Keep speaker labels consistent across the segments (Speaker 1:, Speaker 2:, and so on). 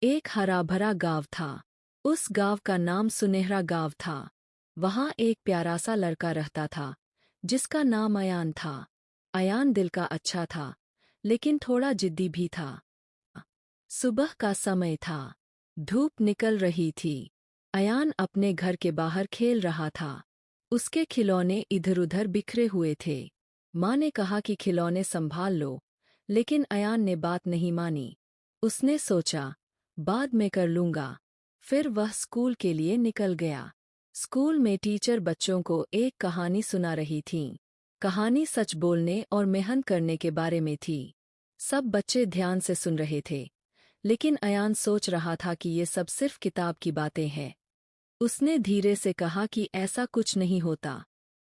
Speaker 1: एक हरा भरा गांव था। उस गांव का नाम सुनहरा गांव था। वहां एक प्यारा सा लड़का रहता था, जिसका नाम अयान था। अयान दिल का अच्छा था, लेकिन थोड़ा जिद्दी भी था। सुबह का समय था। धूप निकल रही थी। अयान अपने घर के बाहर खेल रहा था। उसके खिलौने इधर-उधर बिखरे हुए थे। माँ ने कहा कि खिलौने संभाल लो, लेकिन अयान ने बात नहीं मानी। उसने सोचा, बाद में कर लूंगा। फिर वह स्कूल के लिए निकल गया। स्कूल में टीचर बच्चों को एक कहानी सुना रही थीं। कहानी सच बोलने और मेहनत करने के बारे में थी। सब बच्चे ध्यान से सुन रहे थे, लेकिन अयान सोच रहा था कि ये सब सिर्फ किताब की बातें हैं। उसने धीरे से कहा कि ऐसा कुछ नहीं होता।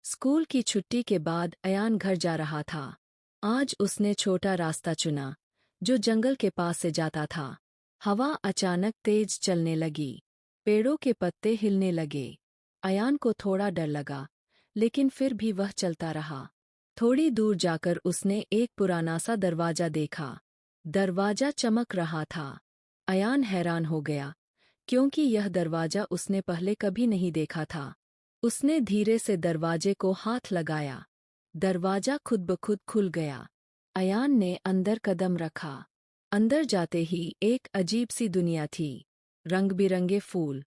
Speaker 1: स्कूल की छुट्टी के बाद अयान घर जा रहा था। आज उसने छोटा रास्ता चुना, जो जंगल के पास से जाता था। हवा अचानक तेज चलने लगी। पेड़ों के पत्ते हिलने लगे। अयान को थोड़ा डर लगा, लेकिन फिर भी वह चलता रहा। थोड़ी दूर जाकर उसने एक पुराना सा दरवाजा देखा। दरवाजा चमक रहा था। अयान हैरान हो गया, क्योंकि यह दरवाजा उसने पहले कभी नहीं देखा था। उसने धीरे से दरवाजे को हाथ लगाया। दरवाजा खुद ब खुद खुल गया। अयान ने अंदर कदम रखा। अंदर जाते ही एक अजीब सी दुनिया थी। रंग बिरंगे फूल,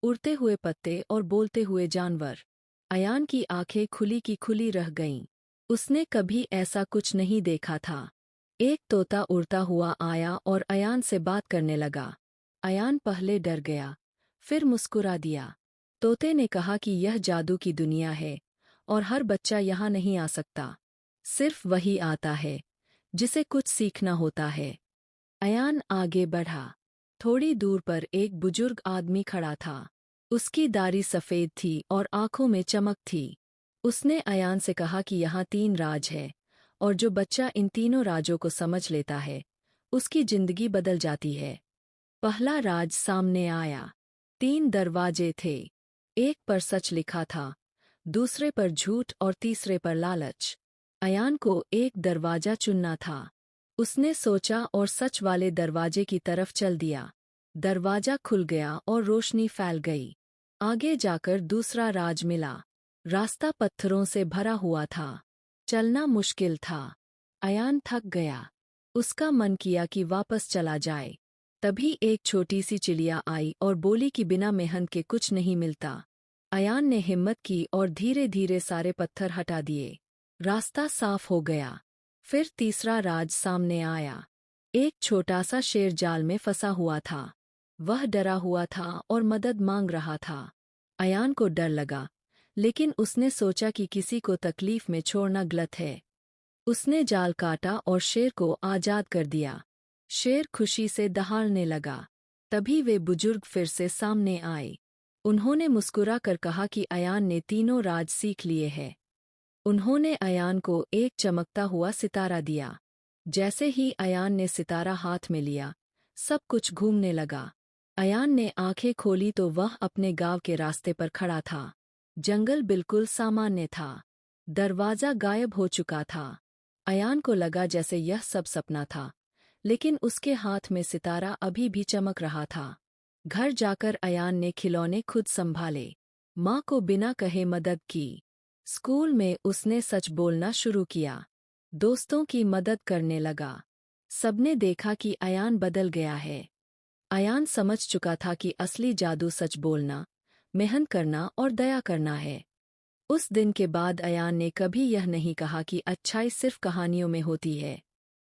Speaker 1: उड़ते हुए पत्ते और बोलते हुए जानवर। अयान की आंखें खुली की खुली रह गईं। उसने कभी ऐसा कुछ नहीं देखा था। एक तोता उड़ता हुआ आया और अयान से बात करने लगा। अयान पहले डर गया, फिर मुस्कुरा दिया। तोते ने कहा कि यह जादू की दुनिया है और हर बच्चा यहाँ नहीं आ सकता। सिर्फ वही आता है जिसे कुछ सीखना होता है। अयान आगे बढ़ा। थोड़ी दूर पर एक बुजुर्ग आदमी खड़ा था। उसकी दाढ़ी सफ़ेद थी और आंखों में चमक थी। उसने अयान से कहा कि यहाँ 3 राज है, और जो बच्चा इन तीनों राजों को समझ लेता है, उसकी जिंदगी बदल जाती है। पहला राज सामने आया। 3 दरवाजे थे। एक पर सच लिखा था, दूसरे पर झूठ और तीसरे पर लालच। अयान को एक दरवाजा चुनना था। उसने सोचा और सच वाले दरवाजे की तरफ चल दिया। दरवाजा खुल गया और रोशनी फैल गई। आगे जाकर दूसरा राज मिला। रास्ता पत्थरों से भरा हुआ था। चलना मुश्किल था। अयान थक गया। उसका मन किया कि वापस चला जाए। तभी एक छोटी सी चिड़िया आई और बोली कि बिना मेहनत के कुछ नहीं मिलता। अयान ने हिम्मत की और धीरे धीरे सारे पत्थर हटा दिए। रास्ता साफ हो गया। फिर तीसरा राज सामने आया। एक छोटा सा शेर जाल में फंसा हुआ था। वह डरा हुआ था और मदद मांग रहा था। अयान को डर लगा, लेकिन उसने सोचा कि किसी को तकलीफ में छोड़ना गलत है। उसने जाल काटा और शेर को आजाद कर दिया। शेर खुशी से दहाड़ने लगा। तभी वे बुजुर्ग फिर से सामने आए। उन्होंने मुस्कुरा कर कहा कि अयान ने तीनों राज सीख लिए हैं। उन्होंने अयान को एक चमकता हुआ सितारा दिया। जैसे ही अयान ने सितारा हाथ में लिया, सब कुछ घूमने लगा। अयान ने आंखें खोली तो वह अपने गांव के रास्ते पर खड़ा था। जंगल बिल्कुल सामान्य था। दरवाजा गायब हो चुका था। अयान को लगा जैसे यह सब सपना था, लेकिन उसके हाथ में सितारा अभी भी चमक रहा था। घर जाकर अयान ने खिलौने खुद संभाले। माँ को बिना कहे मदद की। स्कूल में उसने सच बोलना शुरू किया। दोस्तों की मदद करने लगा। सबने देखा कि अयान बदल गया है। अयान समझ चुका था कि असली जादू सच बोलना, मेहनत करना और दया करना है। उस दिन के बाद अयान ने कभी यह नहीं कहा कि अच्छाई सिर्फ कहानियों में होती है।